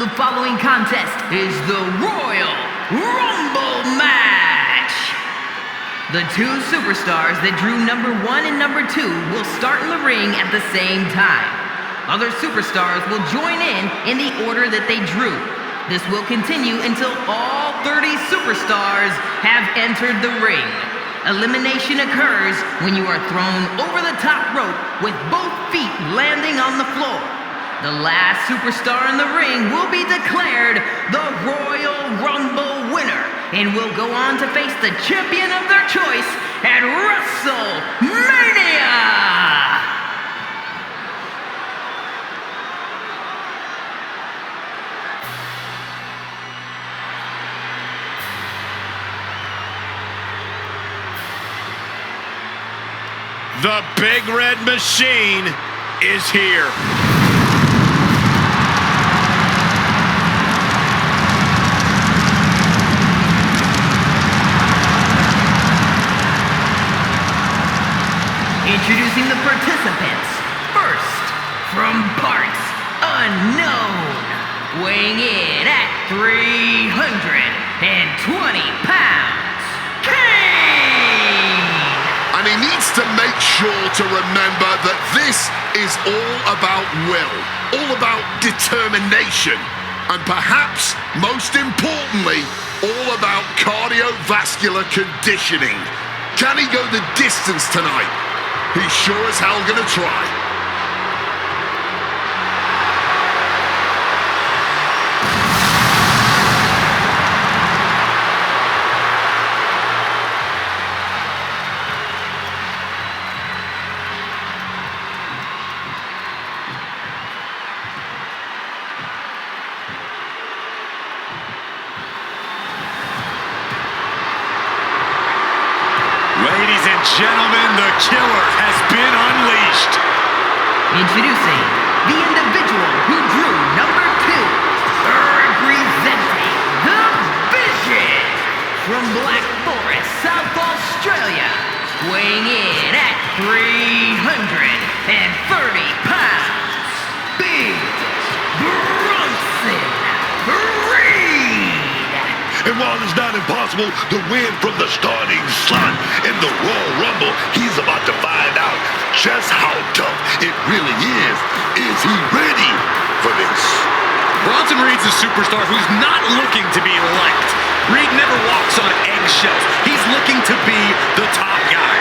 The following contest is the Royal Rumble match. The two superstars that drew number 1 and number 2 will start in the ring at the same time. Other superstars will join in the order that they drew. This will continue until all 30 superstars have entered the ring. Elimination occurs when you are thrown over the top rope with both feet landing on the floor. The last superstar in the ring will be declared the Royal Rumble winner and will go on to face the champion of their choice at WrestleMania! The Big Red Machine is here. Introducing the participants. First, from parts unknown, weighing in at 320 pounds, Kane! And he needs to make sure to remember that this is all about will, all about determination, and perhaps, most importantly, all about cardiovascular conditioning. Can he go the distance tonight? He's sure as hell gonna try. Ladies and gentlemen, the killer has been unleashed. Introducing the individual who drew number 2, representing the Vision from Black Forest, South Australia, weighing in at 330 pounds, Big Bronson Reed. And while it's not impossible to win from the starting slot in the Royal Rumble, he's about to find out just how tough it really is. Is he ready for this? Bronson Reed's a superstar who's not looking to be liked. Reed never walks on eggshells. He's looking to be the top guy.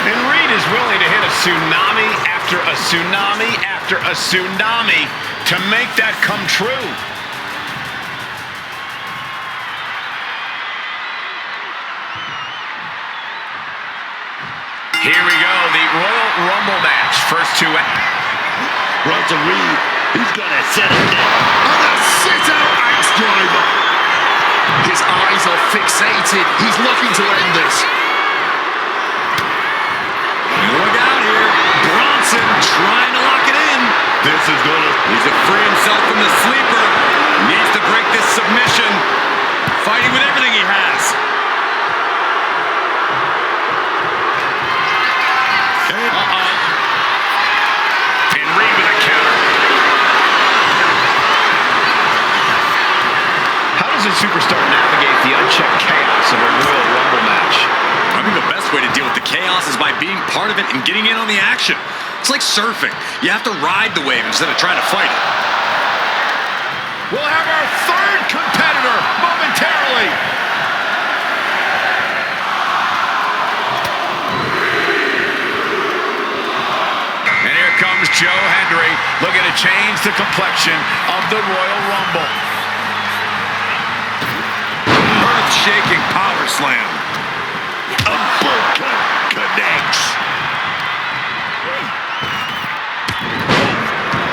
And Reed is willing to hit a tsunami after a tsunami after a tsunami to make that come true. Here we go, the Royal Rumble match. First two. Bronson Reed, he's gonna set it down. And a sit-out axe driver. His eyes are fixated. He's looking to end this. Look out here. Bronson trying to lock it in. This is gonna... Needs to free himself from the sleeper. Needs to break this submission. Fighting with everything he has. And Reed with a counter. How does a superstar navigate the unchecked chaos of a Royal Rumble match? I think the best way to deal with the chaos is by being part of it and getting in on the action. It's like surfing. You have to ride the wave instead of trying to fight it. We'll have our third competitor momentarily. And here comes Joe Hendry looking to change the complexion of the Royal Rumble. Earth-shaking power slam. Uppercut connects.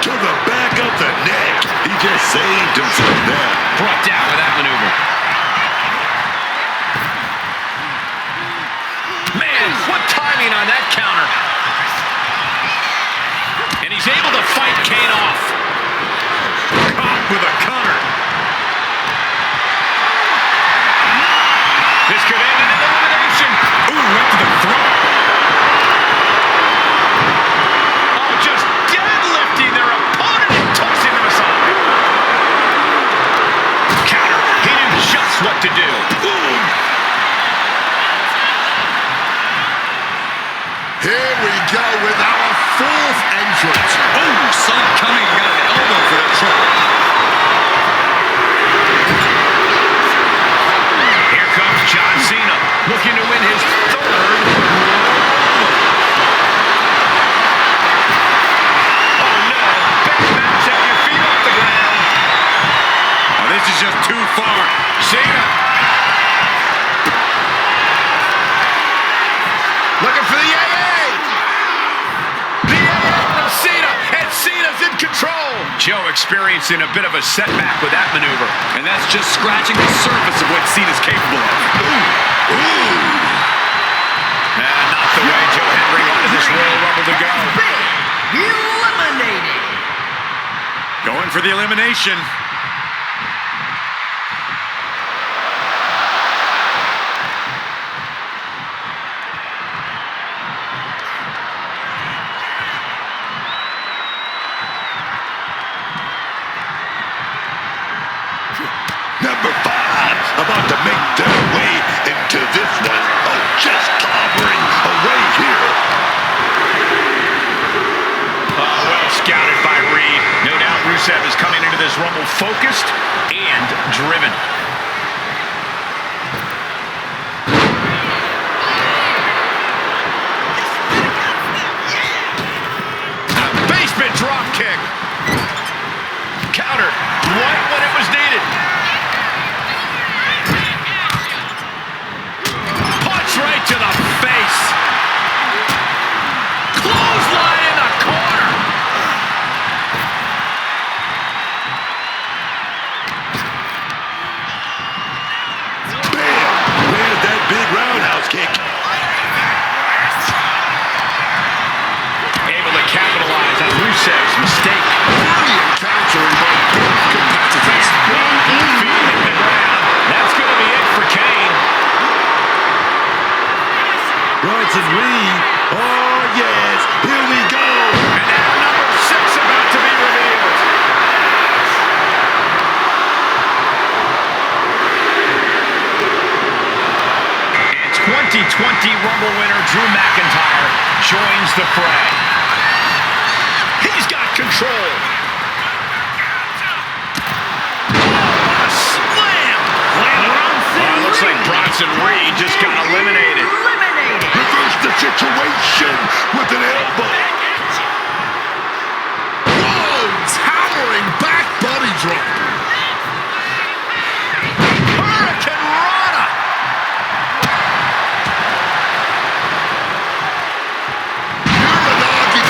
To the back of the neck. He just saved himself there. Brought down with that maneuver. Man, what timing on that counter. And he's able to fight Kane off. Caught with a cutter. This could end in an elimination. Ooh, right to the throat. Oh, just deadlifting their opponent and tossing them aside. Here we go with our fourth entrant. Oh, saw it coming, got an elbow for the trap. Here comes John Cena, looking to win his third. Oh no, bad match at your feet off the ground. Oh, this is just too far. Cena. Looking for the AA. The AA from Cena, and Cena's in control. Joe experiencing a bit of a setback with that maneuver. And that's just scratching the surface of what Cena's capable of. And not the way Joe Henry wanted this Royal Rumble to go. Eliminated. Going for the elimination. Number 5 about to make their way into this one. Oh, just clobbering away here. Well scouted by Reed. No doubt Rusev is coming into this Rumble focused and driven. A basement drop kick. Counter right when it was needed. Punch right to the face. Clothesline in the corner. Bam! There's that big roundhouse kick. Able to capitalize on Rusev's mistake. Brilliant countering by both competitors. Feet hit the ground. That's going to be it for Kane. Bronson Reed. Oh, yes. Here we go. And now number 6 about to be revealed. And 2020 Rumble winner Drew McIntyre joins the fray. He's got control. Oh, a slam. Looks like Bronson Reed just got eliminated. Reverse the situation with an elbow. Whoa! Towering back body drop. Hurricane Rana. Uranagi.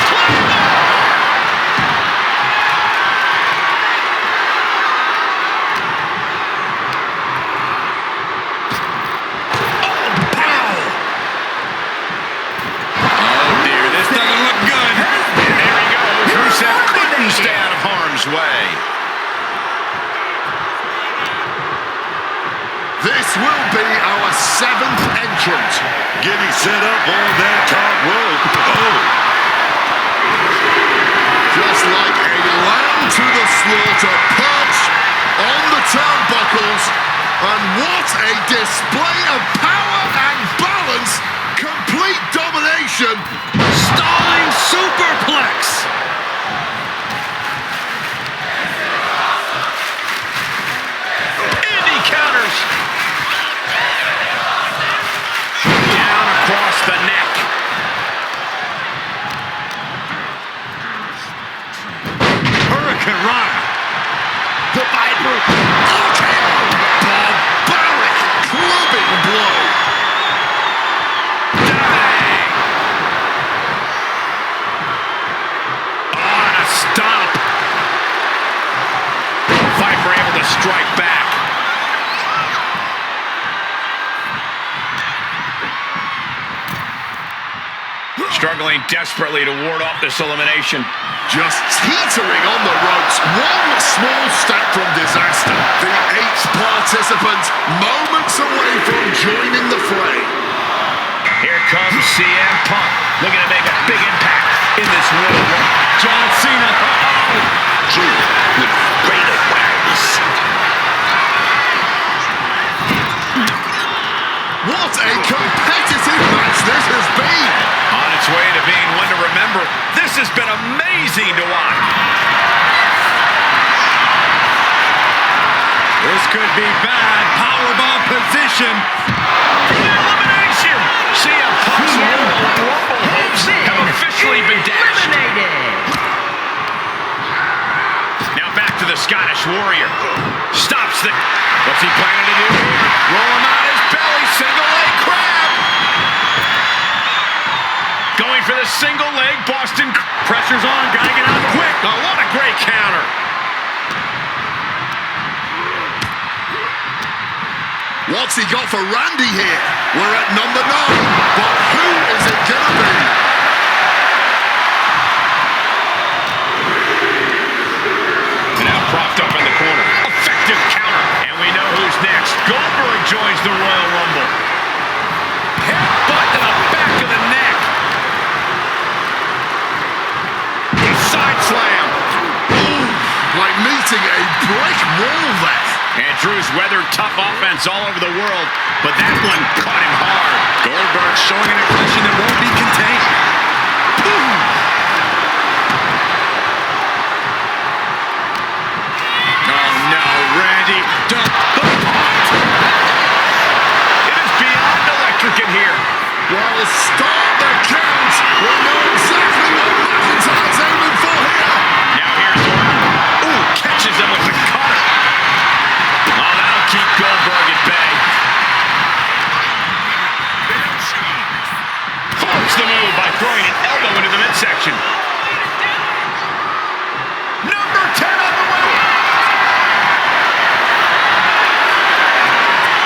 Oh dear, this doesn't look good. And there he goes. Rusev couldn't stay out of harm's way. This will be our 7th entrant. Getting set up on that top rope. Oh, Just like a lamb to the slaughter, perched on the turnbuckles. And what a display of power and balance. Complete domination. Stalling superplex. Indy counters. Down across the neck. Hurricane Rana. The Viper. Barbaric clubbing blow. Bang. On a stomp. Viper able to strike back. Struggling desperately to ward off this elimination. Just teetering on the ropes. One small step from disaster. The 8th participant moments away from joining the fray. Here comes CM Punk, looking to make a big impact in this Royal Rumble. John Cena. Drew with great awareness. What a competitive match this has been. On its way to This has been amazing to watch. This could be bad. Powerbomb position. Elimination. CM Punk's Rumble hopes have officially been dashed. Now back to the Scottish Warrior. Stops the... What's he planning to do here? Roll him out his belly. Single leg crab. Going for the single leg. Boston. Pressure's on. Gotta get out quick. Oh, what a great counter. What's he got for Randy here? We're at number 9, but who is it gonna be? And now propped up in the corner. Effective counter. And we know who's next. Goldberg joins the Royal Rumble. Headbutt to the back of the neck. Side slam. Ooh, like meeting a brick wall there. And Drew's weathered tough offense all over the world, but that one caught him hard. Goldberg showing an aggression that won't be contained. Oh no, Randy. It is beyond electric in here. Well, start the count. We know exactly what McIntyre's aiming for here. Now here's Orton. Ooh, catches him with the cutter. Oh, that'll keep Goldberg at bay. Close the move by throwing an elbow into the midsection. Number 10 on the way.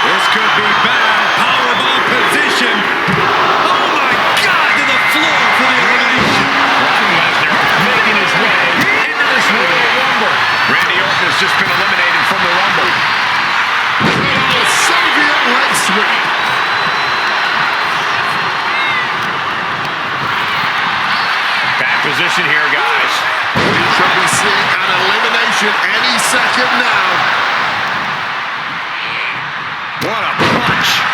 This could be bad. Powerbomb position. Oh my God, to the floor for the elimination. Brock Lesnar making his way into this Royal Rumble. Randy Orton has just been eliminated from the Rumble. The Soviet leg sweep. Bad position here, guys. We could be seeing an elimination any second now. What a punch.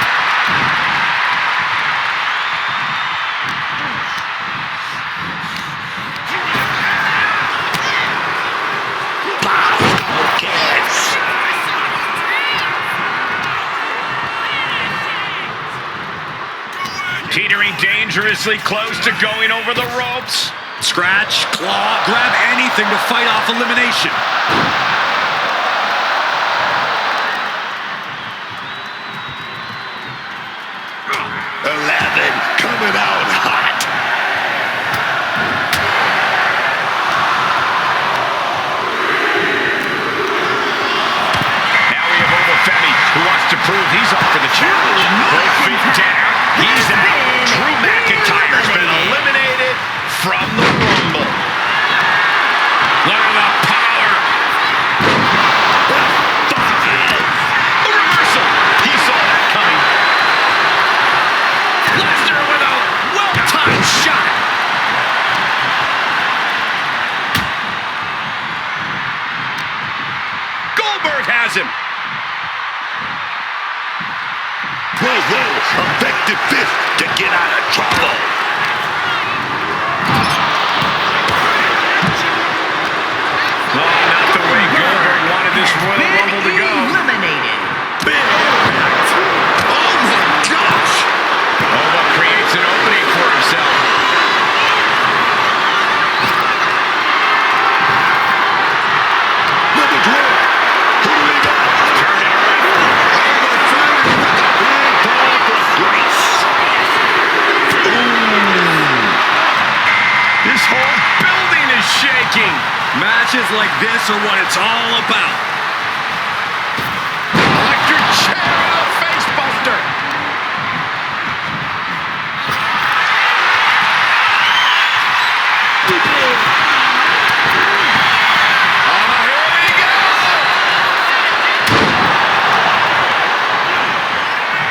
Teetering dangerously close to going over the ropes. Scratch, claw, grab anything to fight off elimination. 11 coming out hot. Now we have Oba Femi, who wants to prove he's up for the challenge. Both feet down. He's out. Drew McIntyre's been eliminated from the Rumble. Look at the power. A reversal. He saw that coming. Lesnar with a well-timed shot. Goldberg has him. Whoa, effective fist to get out of trouble. Oh, not the way Goldberg wanted this Royal Rumble to go. Eliminated. Big impact. Oh my gosh. Oba creates an opening for himself. Number 12. Who do we got? Turn it around. Big ball for Grace. This whole building is shaking. Matches like this are what it's all about. Electric chair and a face buster. Here we go.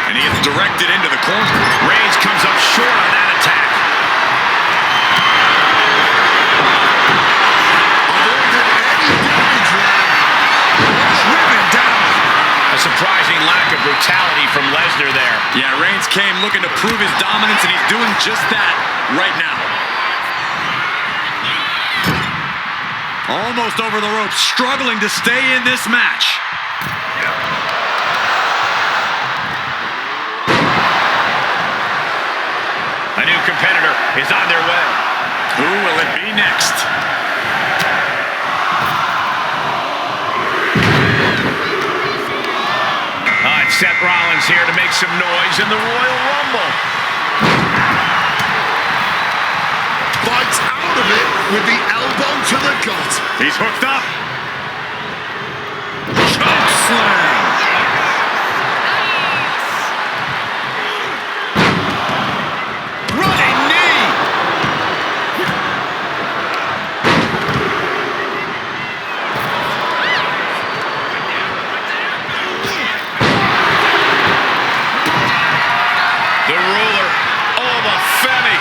And he gets directed into the corner. Reigns comes up short on that attack. Avoided any damage there. Driven down. A surprising lack of brutality from Lesnar there. Yeah, Reigns came looking to prove his dominance, and he's doing just that right now. Almost over the ropes, struggling to stay in this match. A new competitor is on their way. Who will it be next? It's Seth Rollins here to make some noise in the Royal Rumble. Fights out of it with the elbow to the gut. He's hooked up. Choke slam. Running knee. The ruler, Oba Femi.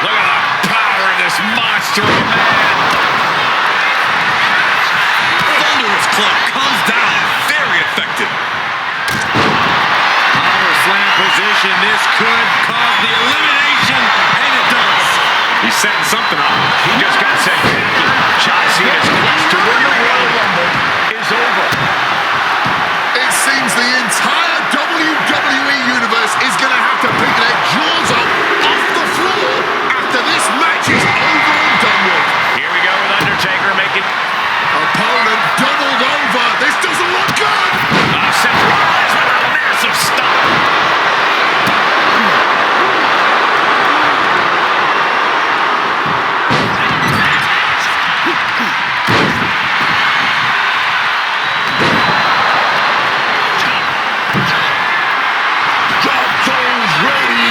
Look at the power of this monster of a man. Thunderous club comes down. Very effective. Power slam position. This could cause the elimination, and it does. He's setting something up. He just got set back. John Cena's quest to win the Royal Rumble is over. It seems the entire WWE Universe is going to have to pick their jaws up off the floor after this match is over and done with. Here we go with Undertaker making... Opponent doubled over. This doesn't look good. Seth Rollins with a massive stomp. Jobzone's ready.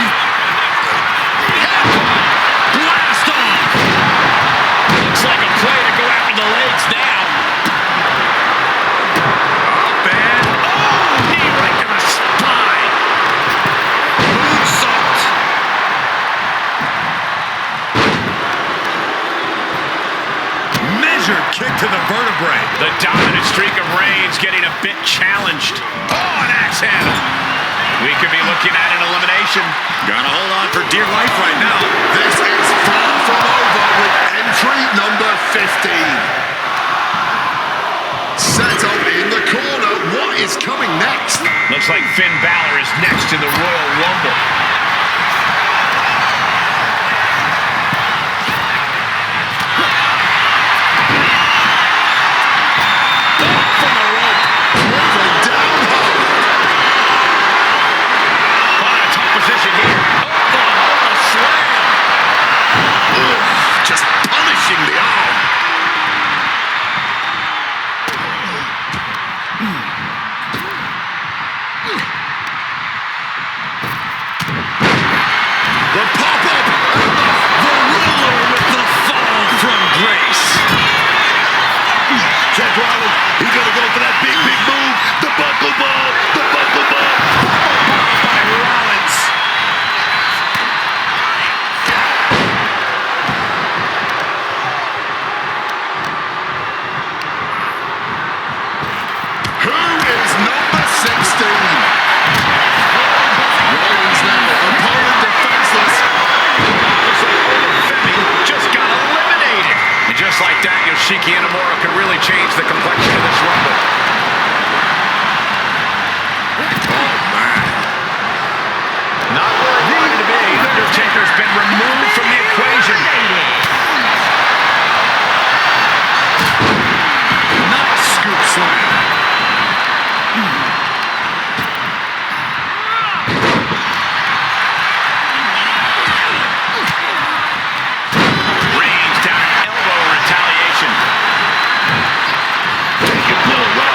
Blast off. Looks like a play to go after the legs now. Up and Knee right to the spine. moonsault. Measured kick to the vertebrae. The dominant streak of Reigns getting a bit challenged. Oh, an axe handle. We could be looking at an elimination. Gotta hold on for dear life right now. This is far from over with entry number 15. Set up in the corner. What is coming next? Looks like Finn Balor is next in the Royal Rumble. From the rope. Moving down hard. Oh, a tough position here. Oh, a slam. Ugh, just punishing the arm. The pop-up and the Ruler with the fall from grace. Seth Rollins, he's gonna go for that big move. The buckle ball. The buckle ball. By Rollins. Who is number 16? Rollins now, opponent defenseless. Looks like Oba Femi just got eliminated. And just like that, Yoshiki Inamura could really change the complexion of this Rumble. Oh, man. Not where he wanted to be. Undertaker's been removed from the equation. Nice scoop slam. Reigns down elbow retaliation. Take it to the right.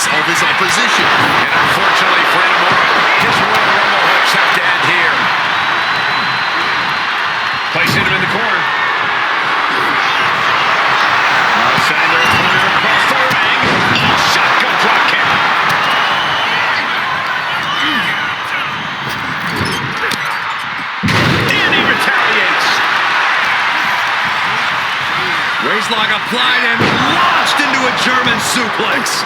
limits of his opposition. And unfortunately for Amora, his Royal Rumble hopes have to end here. Placing him in the corner. Sending their opponent across the ring. Shotgun drop kick. And he retaliates. Waistlock applied and launched into a German suplex.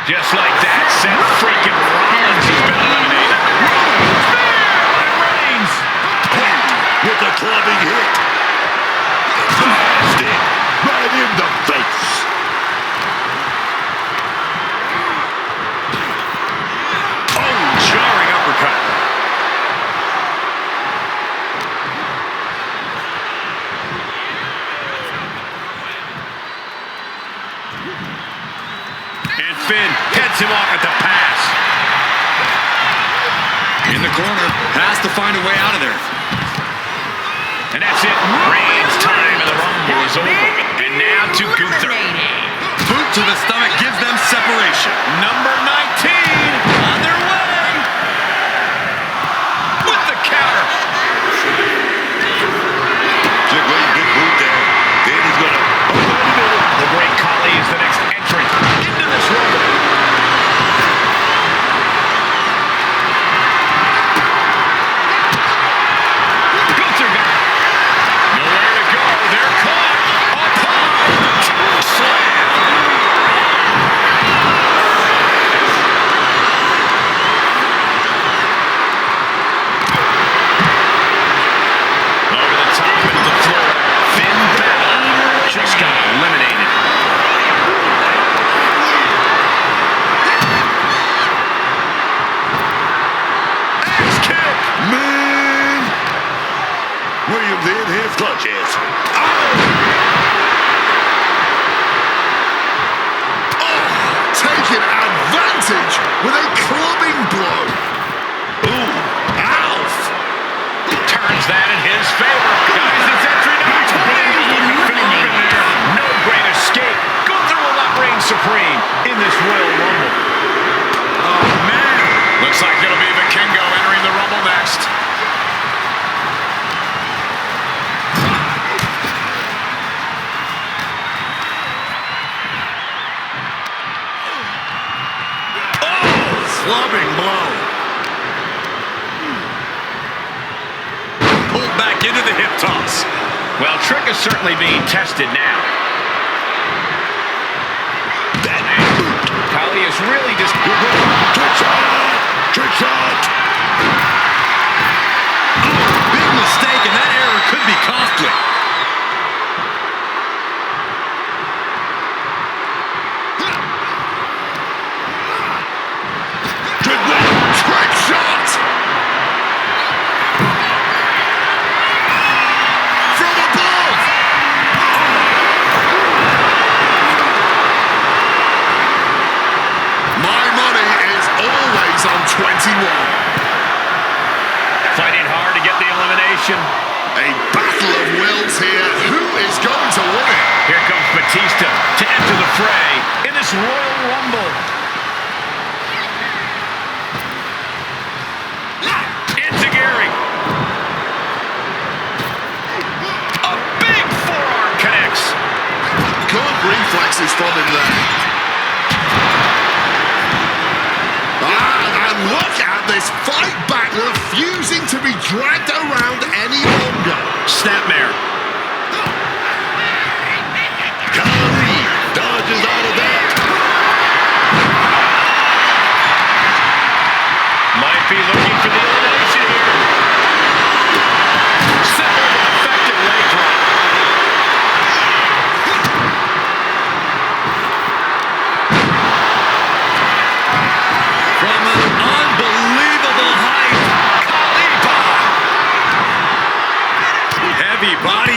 Just like that, Seth freaking Rollins has been eliminated. Reigns with a clubbing hit. Stick right in the face. Oh, jarring uppercut. And Finn heads him off at the pass. In the corner, has to find a way out of there. And that's it. Reigns' time in the Rumble is over. And now to Gunther. Boot to the stomach gives them separation. Number 19 on their way. With the counter. Big boot there. Then he's gonna. The Great Khali is the next entrant into this Rumble. Gunther got it. Nowhere to go. They're caught. Upon slam. Over the top into the floor. Finn Balor just got eliminated. Axe kick. Man! Williams in his clutches. Taking advantage with a clubbing blow. Ooh, Alf. Turns that in his favor. Guys, it's entry number 20. There. No great escape. Gunther will not reign supreme in this Royal Rumble. Oh, man. Looks like it'll be Vikingo entering the Rumble next. Clubbing blow. Pulled back into the hip toss. Well, Trick is certainly being tested now. Khali is really just... Trick shot! Trick shot! Big mistake, and that error could be costly. Trick shot. From above. My money is always on 21. Fighting hard to get the elimination. A battle of wills here. Who is going to win it? Here comes Batista to enter the fray in this Royal Rumble. Enziguri. A big forearm connects. Good reflexes from him there. And look at this fight back, refusing to be dragged around any longer. Snapmare. Khali dodges out of that. Might be looking for the elimination here. Simple but effective leg drop.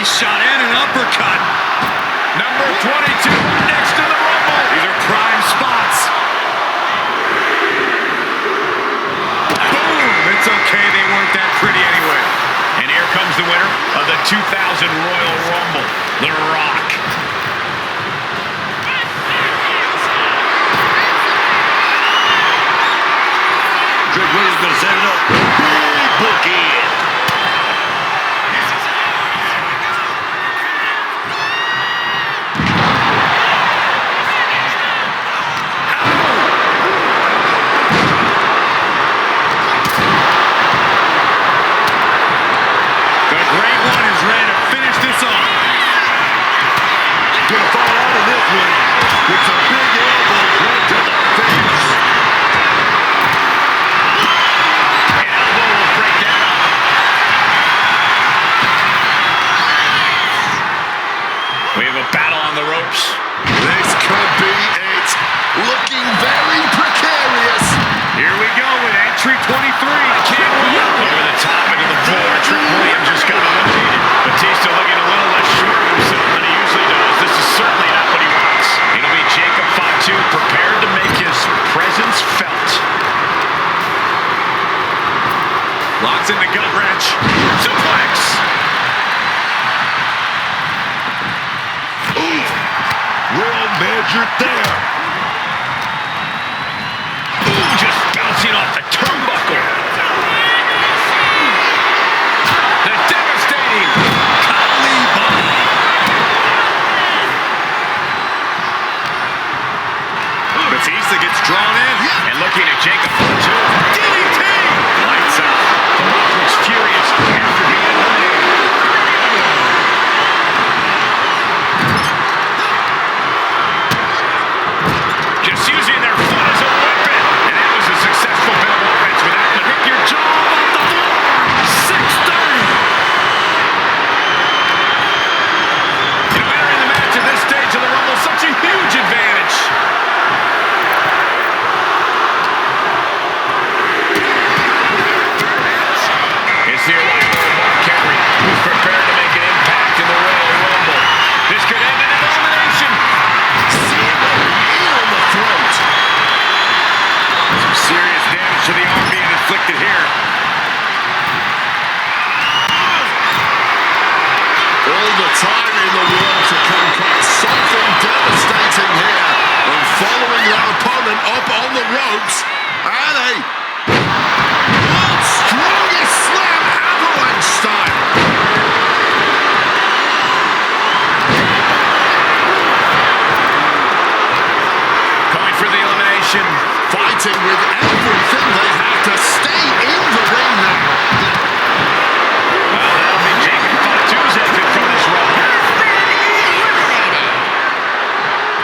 face shot and an uppercut. Number 22 next to the Rumble. These are prime spots. Boom! It's okay, they weren't that pretty anyway. And here comes the winner of the 2000 Royal Rumble, The Rock. Trick Williams gonna set it up. Big book in. The Great One is ready to finish this off. Gonna fall out of this one. It's a big elbow right to the face. An elbow will break that up. We have a battle on the ropes. This could be it. Looking very precarious. Here we go with entry 23. Over the top into the floor. Trick Williams just got eliminated. Batista looking a little less sure of himself than he usually does. This is certainly not what he wants. It'll be Jacob Fatu prepared to make his presence felt. Locks in the gut wrench. Suplex. Ooh, well measured there. Ooh, just bouncing off the turnbuckle. The devastating Kali Bomb. Batista gets drawn in. And looking at Jacob Fatu. DDT! Lights out. The Rock looks furious after being eliminated. Just using their foot as a weapon. And that was a successful bit of offense with that one. Hit your jaw off the floor. 630. You know, entering the match at this stage of the Rumble, such a huge advantage. It's the arrival of Mark Henry, who's prepared to make an impact in the Royal Rumble. This could end in an elimination. In on the throat. Some serious damage to the arm being inflicted here. All the time in the world to concoct something devastating here. And following their opponent up on the ropes. And a world's strongest slam avalanche style. Going for the elimination. Fighting with everything they have to stay in the ring now. Well, that'll be Jacob Fatu's exit from this Rumble.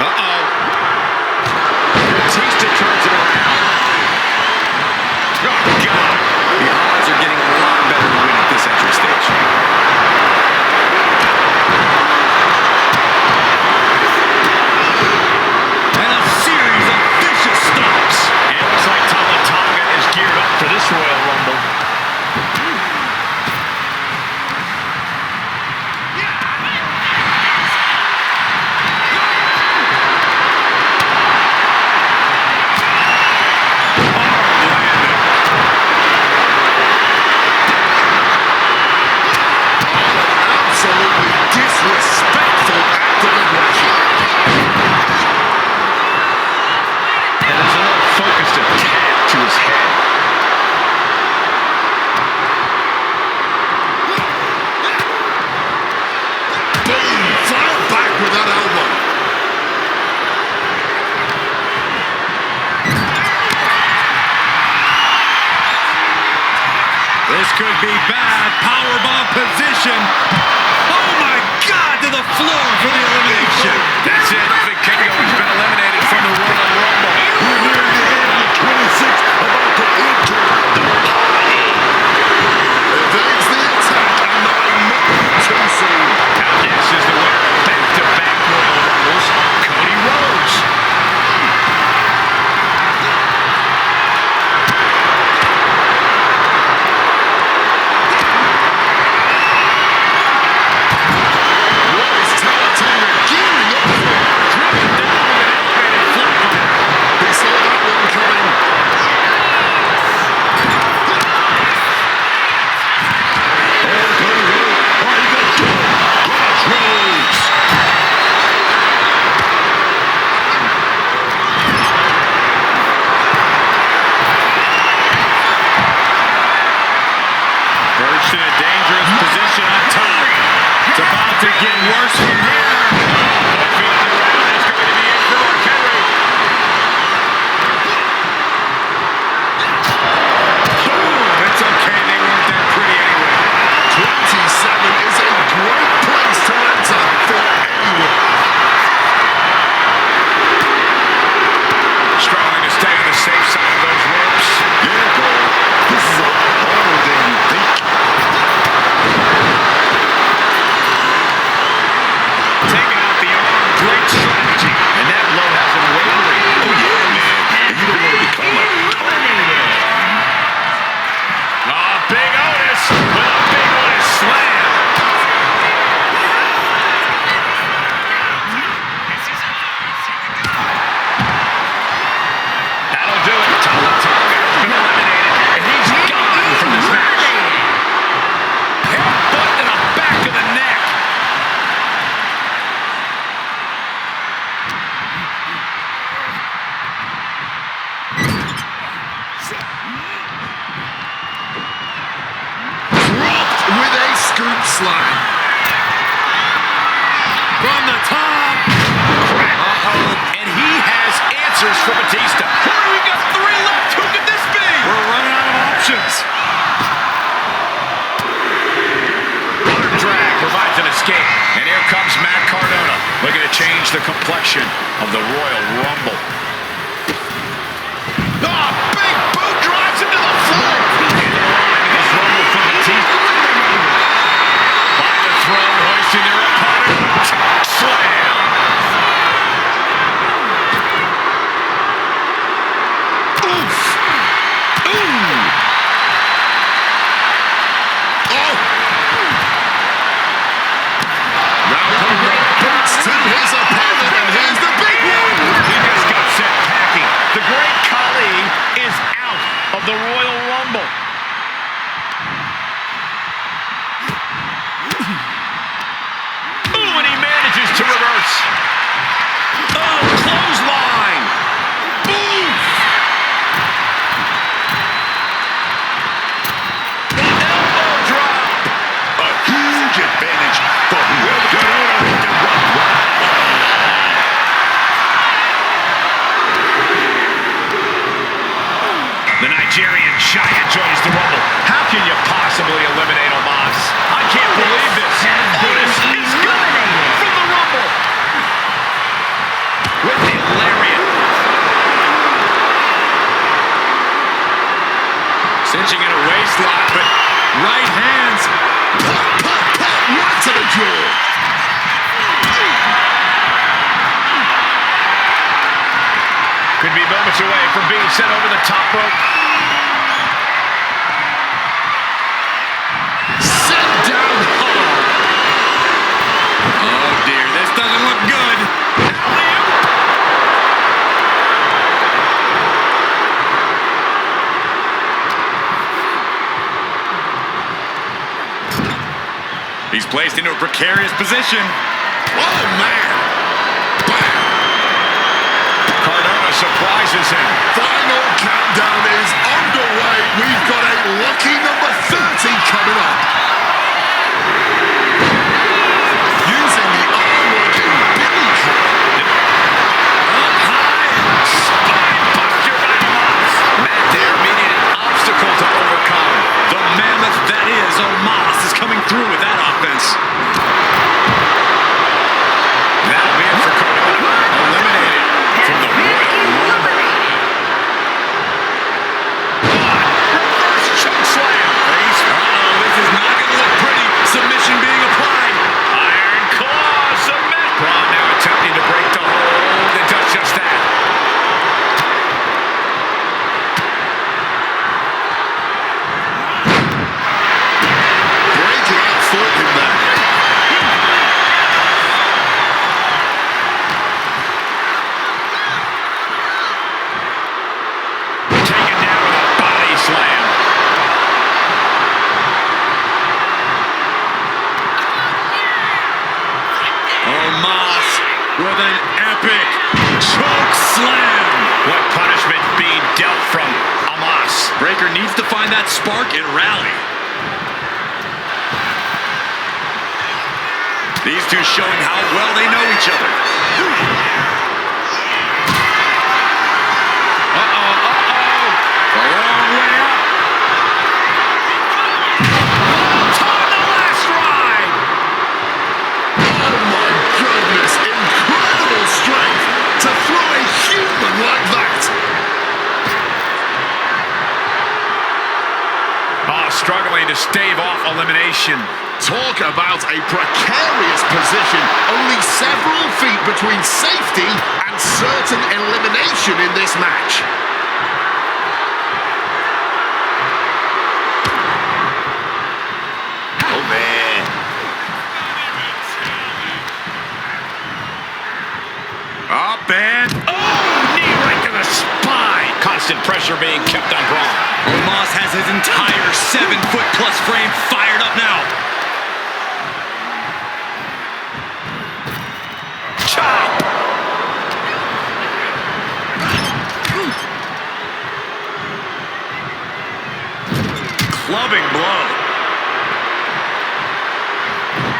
Uh-oh. Batista turns it around. Oh, God. The odds are getting a lot better to win at this entry stage. And a series of vicious stomps. And it looks like Tama Tonga is geared up for this Royal Rumble. Absolutely disrespectful act of aggression. And there's another focused attack to his head. Boom! Fire back with that elbow. This could be bad. Powerbomb position. Oh, my God, to the floor for the elimination. That's it. Big Kingo has been eliminated from the Royal Rumble. We're nearing the end of the 26, about to enter the party. Evades the attack and not a moment too soon. Now this is the winner of back-to-back Royal Rumbles, Cody Rhodes. Batista. Oh, we got 3 left. Who could this be? We're running out of options. Arm drag provides an escape. And here comes Matt Cardona, looking to change the complexion of the Royal Rumble. Oh, big boot drives into the floor. This Rumble from the teeth. By the throne, hoisting their opponent. Slam. Oof. Ooh. Oh! Now Goldberg boots to his opponent, and here's the big one! He just got sent packing. The great Khali is out of the Royal Rumble. Ooh, and he manages to reverse. Oh, clothesline. Oof. Elbow drop. A huge advantage for whoever can run wild. The Nigerian giant joins the Rumble. How can you possibly eliminate Omos? I can't believe this. Otis is gone from the Rumble. With the lariat. Cinching in a waistlock, but right hands. Pop, pop, pop, right to the jaw! Could be moments away from being sent over the top rope. Sent down hard! Oh, dear. This doesn't look good. He's placed into a precarious position. Oh, man! Bam! Cardona surprises him. Final countdown is underway. We've got a lucky number 30 coming up. Using the arm-working Billy Club. Up high. Spine buster by Omos. Matt there meeting an obstacle to overcome. The mammoth that is Omos is coming through with that offense. That'll be it for Cardona. Eliminated from the Royal Rumble. Reverse choke slam. Uh-oh, this is not going to look pretty. Submission being applied. Iron claw submit. Braun now attempting to break the hold and does just that. Breaking out for him there. Taken down with a body slam. Omos with an epic choke slam. What punishment being dealt from Omos? Breaker needs to find that spark and rally. These two showing how well they know each other. A long way up. On the last ride. Oh my goodness, incredible strength to throw a human like that. Oh, struggling to stave off elimination. Talk about a precarious position. Only several feet between safety and certain elimination in this match. Oh, man. Up and Oh, knee right to the spine. Constant pressure being kept on Braun. Omos has his entire 7-foot-plus frame fired up now. Chop. Clubbing blow.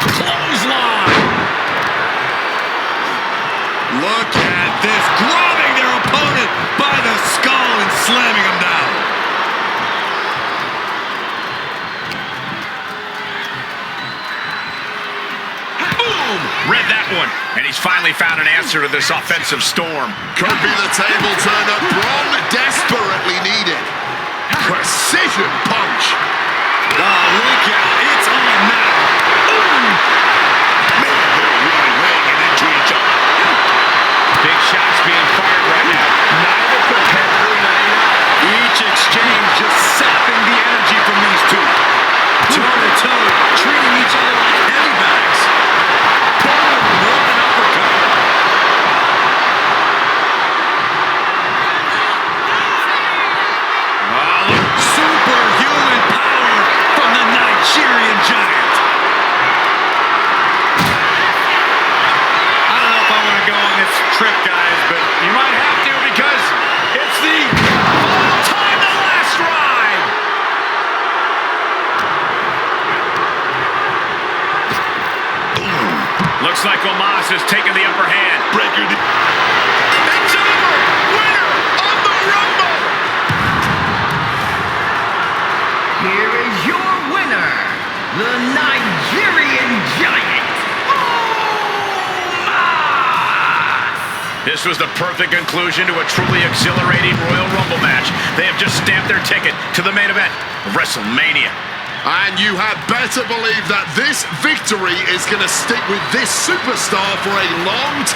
Clothesline. Look at this, grabbing their opponent. it by the skull and slamming him down. Boom! Read that one. And he's finally found an answer to this offensive storm. Could be the table turner Braun desperately needed. Precision punch. Oh, look out. It's on now. Ooh. Man, they're really laying it into each other. Big shots being fired right now. Neither competitor laying up. Each exchange just sapping the energy from these two. Toe-to-toe, treating each other like heavy bags. Boom, what an uppercut. Superhuman power from the Nigerian giant. I don't know if I want to go on this trip, guys, but You might have to because it's the final time, the last ride. Looks like Omos has taken the upper hand. Breaker. It's over. Winner of the Rumble. Here is your winner, the Nigerian Giant, Omos! This was the perfect conclusion to a truly exhilarating Royal Rumble match. They have just stamped their ticket to the main event of WrestleMania. And you had better believe that this victory is going to stick with this superstar for a long time.